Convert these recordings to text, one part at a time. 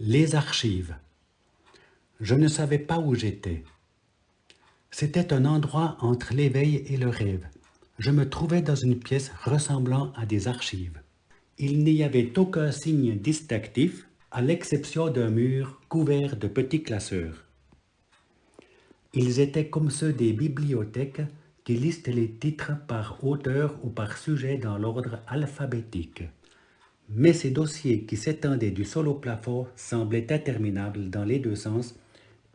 Les archives. Je ne savais pas où j'étais. C'était un endroit entre l'éveil et le rêve. Je me trouvais dans une pièce ressemblant à des archives. Il n'y avait aucun signe distinctif, à l'exception d'un mur couvert de petits classeurs. Ils étaient comme ceux des bibliothèques qui listent les titres par auteur ou par sujet dans l'ordre alphabétique. Mais ces dossiers qui s'étendaient du sol au plafond semblaient interminables dans les deux sens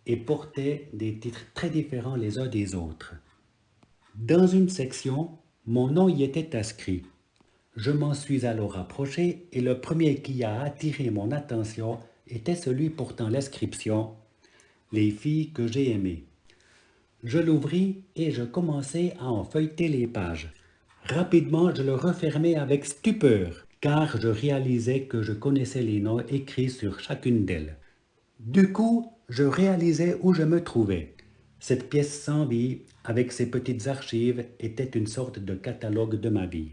et portaient des titres très différents les uns des autres. Dans une section, mon nom y était inscrit. Je m'en suis alors approché et le premier qui a attiré mon attention était celui portant l'inscription « Les filles que j'ai aimées ». Je l'ouvris et je commençai à en feuilleter les pages. Rapidement, je le refermai avec stupeur, car je réalisais que je connaissais les noms écrits sur chacune d'elles. Du coup, je réalisais où je me trouvais. Cette pièce sans vie, avec ses petites archives, était une sorte de catalogue de ma vie.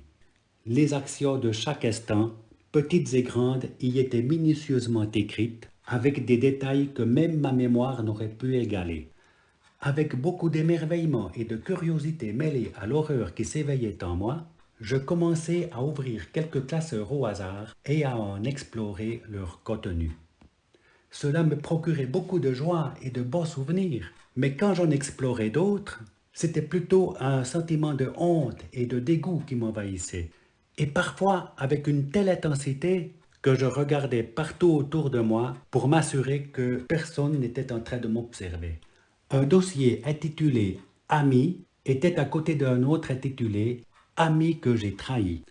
Les actions de chaque instant, petites et grandes, y étaient minutieusement écrites, avec des détails que même ma mémoire n'aurait pu égaler. Avec beaucoup d'émerveillement et de curiosité mêlée à l'horreur qui s'éveillait en moi, je commençai à ouvrir quelques classeurs au hasard et à en explorer leur contenu. Cela me procurait beaucoup de joie et de bons souvenirs, mais quand j'en explorais d'autres, c'était plutôt un sentiment de honte et de dégoût qui m'envahissait, et parfois avec une telle intensité que je regardais partout autour de moi pour m'assurer que personne n'était en train de m'observer. Un dossier intitulé « Amis » était à côté d'un autre intitulé « Amis que j'ai trahis ».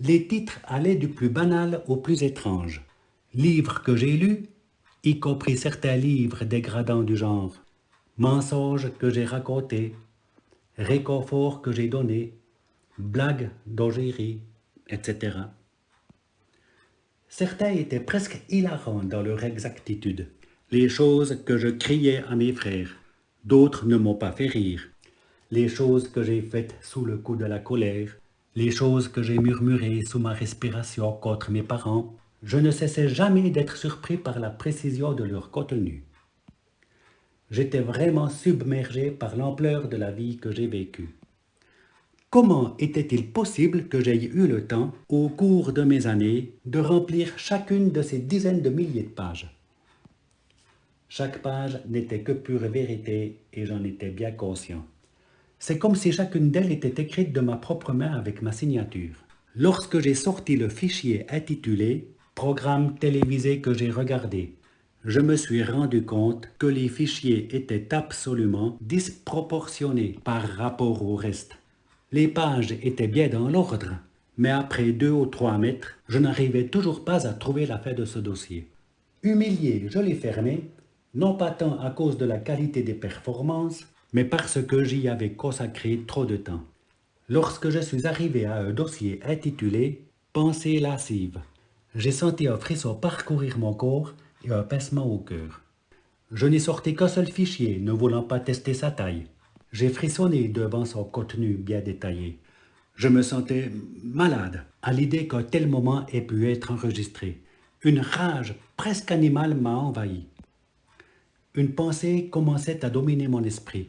Les titres allaient du plus banal au plus étrange. Livres que j'ai lus, y compris certains livres dégradants du genre « Mensonges que j'ai racontés »,« Réconfort que j'ai donné »,« Blagues dont j'ai ri », etc. Certains étaient presque hilarants dans leur exactitude. Les choses que je criais à mes frères. D'autres ne m'ont pas fait rire. Les choses que j'ai faites sous le coup de la colère, les choses que j'ai murmurées sous ma respiration contre mes parents, je ne cessais jamais d'être surpris par la précision de leur contenu. J'étais vraiment submergé par l'ampleur de la vie que j'ai vécue. Comment était-il possible que j'aie eu le temps, au cours de mes années, de remplir chacune de ces dizaines de milliers de pages? Chaque page n'était que pure vérité et j'en étais bien conscient. C'est comme si chacune d'elles était écrite de ma propre main avec ma signature. Lorsque j'ai sorti le fichier intitulé « Programme télévisé que j'ai regardé », je me suis rendu compte que les fichiers étaient absolument disproportionnés par rapport au reste. Les pages étaient bien dans l'ordre, mais après 2 ou 3 mètres, je n'arrivais toujours pas à trouver la fin de ce dossier. Humilié, je l'ai fermé, non pas tant à cause de la qualité des performances, mais parce que j'y avais consacré trop de temps. Lorsque je suis arrivé à un dossier intitulé « Pensées lascives », j'ai senti un frisson parcourir mon corps et un pincement au cœur. Je n'ai sorti qu'un seul fichier, ne voulant pas tester sa taille. J'ai frissonné devant son contenu bien détaillé. Je me sentais malade à l'idée qu'un tel moment ait pu être enregistré. Une rage presque animale m'a envahi. Une pensée commençait à dominer mon esprit.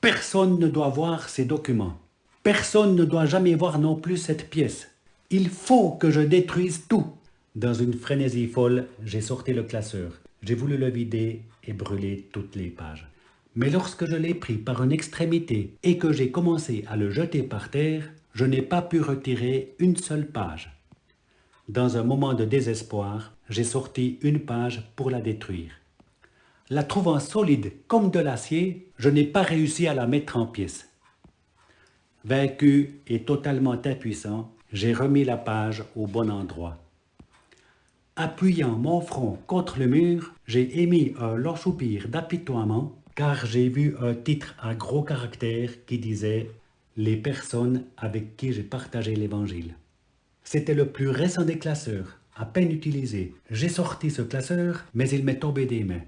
Personne ne doit voir ces documents. Personne ne doit jamais voir non plus cette pièce. Il faut que je détruise tout. Dans une frénésie folle, j'ai sorti le classeur. J'ai voulu le vider et brûler toutes les pages. Mais lorsque je l'ai pris par une extrémité et que j'ai commencé à le jeter par terre, je n'ai pas pu retirer une seule page. Dans un moment de désespoir, j'ai sorti une page pour la détruire. La trouvant solide comme de l'acier, je n'ai pas réussi à la mettre en pièces. Vaincu et totalement impuissant, j'ai remis la page au bon endroit. Appuyant mon front contre le mur, j'ai émis un long soupir d'apitoiement car j'ai vu un titre à gros caractères qui disait « Les personnes avec qui j'ai partagé l'Évangile ». C'était le plus récent des classeurs, à peine utilisé. J'ai sorti ce classeur, mais il m'est tombé des mains.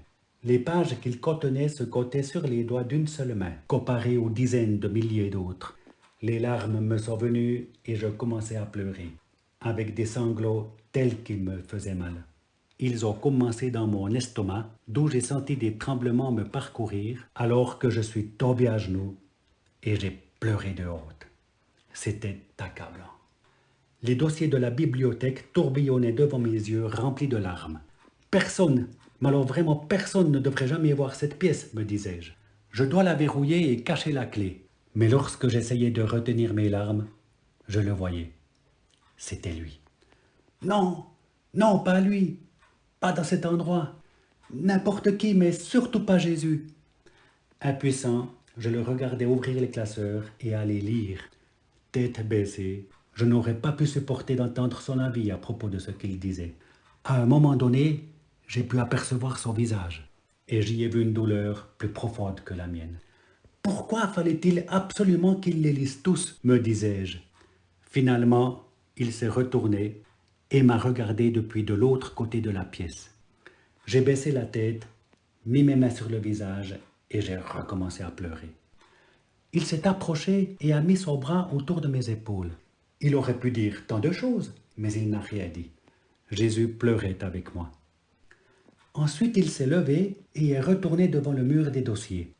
Les pages qu'il contenait se comptaient sur les doigts d'une seule main, comparées aux dizaines de milliers d'autres. Les larmes me sont venues et je commençai à pleurer, avec des sanglots tels qu'ils me faisaient mal. Ils ont commencé dans mon estomac, d'où j'ai senti des tremblements me parcourir, alors que je suis tombé à genoux et j'ai pleuré de honte. C'était accablant. Les dossiers de la bibliothèque tourbillonnaient devant mes yeux remplis de larmes. Personne, mais alors vraiment personne ne devrait jamais voir cette pièce, me disais-je. Je dois la verrouiller et cacher la clé. Mais lorsque j'essayais de retenir mes larmes, je le voyais. C'était lui. Non, non, pas lui, pas dans cet endroit. N'importe qui, mais surtout pas Jésus. Impuissant, je le regardais ouvrir les classeurs et aller lire. Tête baissée, je n'aurais pas pu supporter d'entendre son avis à propos de ce qu'il disait. À un moment donné, j'ai pu apercevoir son visage, et j'y ai vu une douleur plus profonde que la mienne. Pourquoi fallait-il absolument qu'il les lise tous, me disais-je. Finalement, il s'est retourné et m'a regardé depuis de l'autre côté de la pièce. J'ai baissé la tête, mis mes mains sur le visage et j'ai recommencé à pleurer. Il s'est approché et a mis son bras autour de mes épaules. Il aurait pu dire tant de choses, mais il n'a rien dit. Jésus pleurait avec moi. Ensuite, il s'est levé et est retourné devant le mur des dossiers.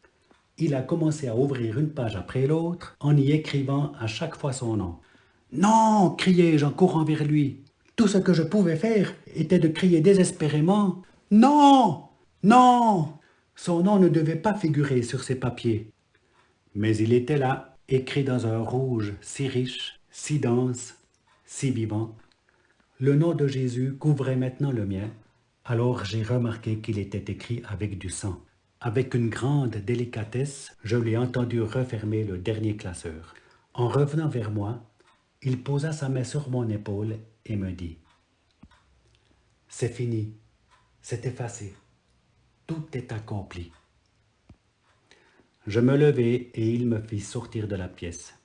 Il a commencé à ouvrir une page après l'autre en y écrivant à chaque fois son nom. « Non !» criai-je en courant vers lui. Tout ce que je pouvais faire était de crier désespérément « Non ! Non !» Son nom ne devait pas figurer sur ces papiers. Mais il était là, écrit dans un rouge si riche, si dense, si vivant. Le nom de Jésus couvrait maintenant le mien, alors j'ai remarqué qu'il était écrit avec du sang. Avec une grande délicatesse, je l'ai entendu refermer le dernier classeur. En revenant vers moi, il posa sa main sur mon épaule et me dit « C'est fini, c'est effacé, tout est accompli. » Je me levai et il me fit sortir de la pièce.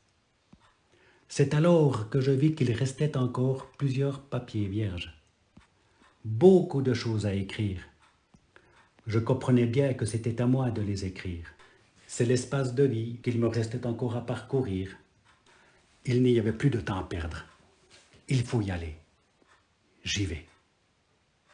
C'est alors que je vis qu'il restait encore plusieurs papiers vierges. Beaucoup de choses à écrire. Je comprenais bien que c'était à moi de les écrire. C'est l'espace de vie qu'il me restait encore à parcourir. Il n'y avait plus de temps à perdre. Il faut y aller. J'y vais.